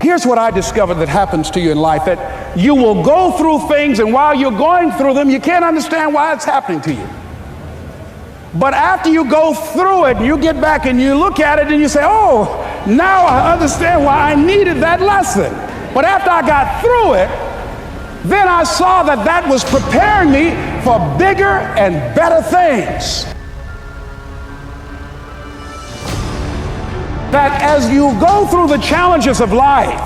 Here's what I discovered that happens to you in life, that you will go through things, and while you're going through them, you can't understand why it's happening to you. But after you go through it, you get back and you look at it and you say, oh, now I understand why I needed that lesson. But after I got through it, then I saw that that was preparing me for bigger and better things. That as you go through the challenges of life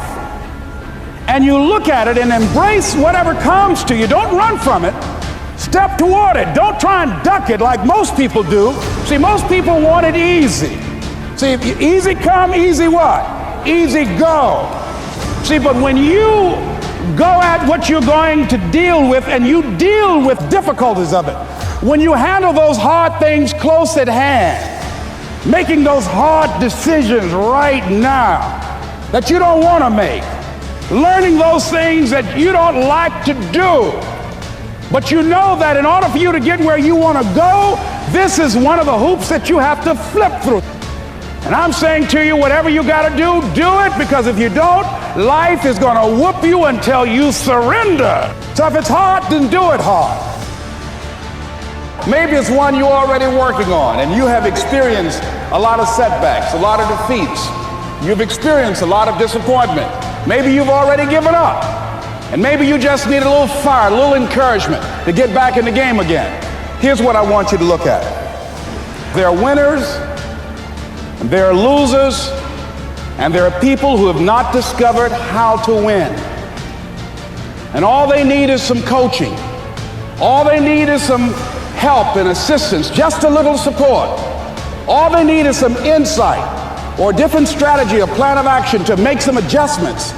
and you look at it and embrace whatever comes to you, don't run from it. Step toward it. Don't try and duck it like most people do. See, most people want it easy. See, easy come, easy what? Easy go. See, but when you go at what you're going to deal with and you deal with difficulties of it, when you handle those hard things close at hand, making those hard decisions right now that you don't want to make, learning those things that you don't like to do, but you know that in order for you to get where you want to go, this is one of the hoops that you have to flip through. And I'm saying to you, whatever you got to do it, because if you don't, life is going to whoop you until you surrender. So if it's hard, then do it hard. Maybe it's one you're already working on and you have experienced a lot of setbacks, a lot of defeats. You've experienced a lot of disappointment. Maybe you've already given up. And maybe you just need a little fire, a little encouragement to get back in the game again. Here's what I want you to look at. There are winners, and there are losers, and there are people who have not discovered how to win. And all they need is some coaching. All they need is some help and assistance, just a little support. All they need is some insight or a different strategy, a plan of action to make some adjustments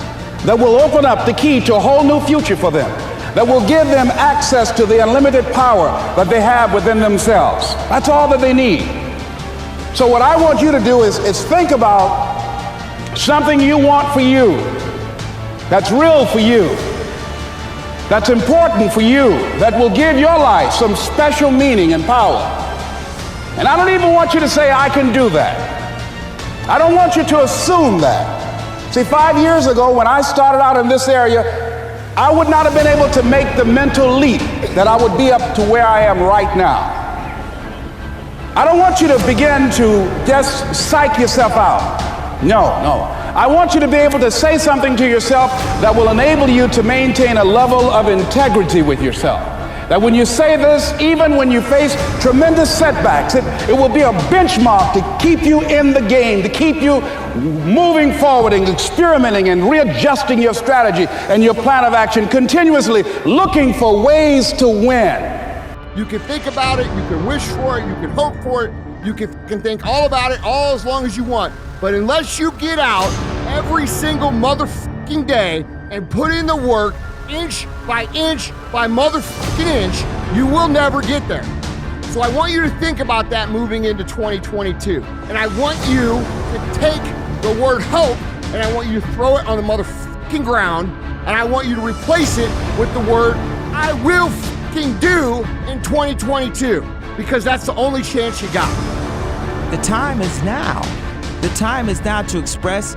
that will open up the key to a whole new future for them, that will give them access to the unlimited power that they have within themselves. That's all that they need. So what I want you to do is think about something you want for you, that's real for you, that's important for you, that will give your life some special meaning and power. And I don't even want you to say, I can do that. I don't want you to assume that. See, 5 years ago, when I started out in this area, I would not have been able to make the mental leap that I would be up to where I am right now. I don't want you to begin to just psych yourself out. No. I want you to be able to say something to yourself that will enable you to maintain a level of integrity with yourself. That when you say this, even when you face tremendous setbacks, it will be a benchmark to keep you in the game, to keep you moving forward and experimenting and readjusting your strategy and your plan of action, continuously looking for ways to win. You can think about it, you can wish for it, you can hope for it, you can think all about it all as long as you want. But unless you get out every single motherfucking day and put in the work, inch by motherfucking inch, you will never get there. So I want you to think about that moving into 2022. And I want you to take the word hope and I want you to throw it on the motherfucking ground and I want you to replace it with the word I will fucking do in 2022, because that's the only chance you got. The time is now. The time is now to express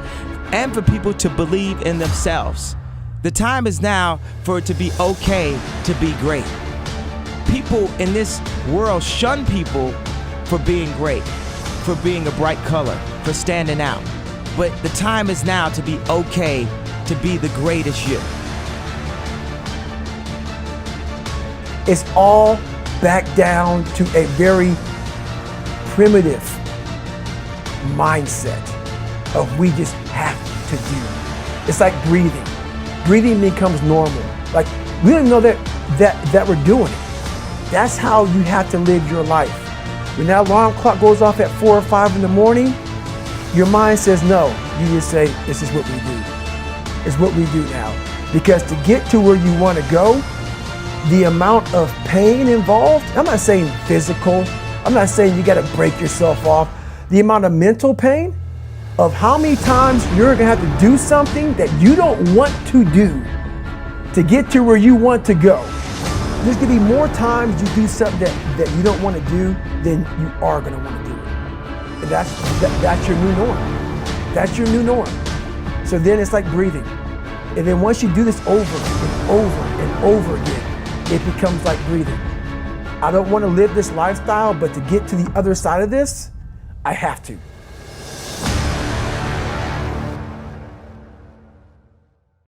and for people to believe in themselves. The time is now for it to be okay to be great. People in this world shun people for being great, for being a bright color, for standing out. But the time is now to be okay to be the greatest you. It's all back down to a very primitive mindset of we just have to do. It's like breathing. Breathing becomes normal. Like we don't know that we're doing it. That's how you have to live your life. When that alarm clock goes off at 4 or 5 in the morning, your mind says no. You just say, this is what we do. It's what we do now. Because to get to where you want to go, the amount of pain involved, I'm not saying physical, I'm not saying you got to break yourself off. The amount of mental pain of how many times you're gonna have to do something that you don't want to do to get to where you want to go. There's gonna be more times you do something that you don't want to do than you are gonna want to do it. And that's your new norm. That's your new norm. So then it's like breathing. And then once you do this over and over and over again, it becomes like breathing. I don't want to live this lifestyle, but to get to the other side of this, I have to.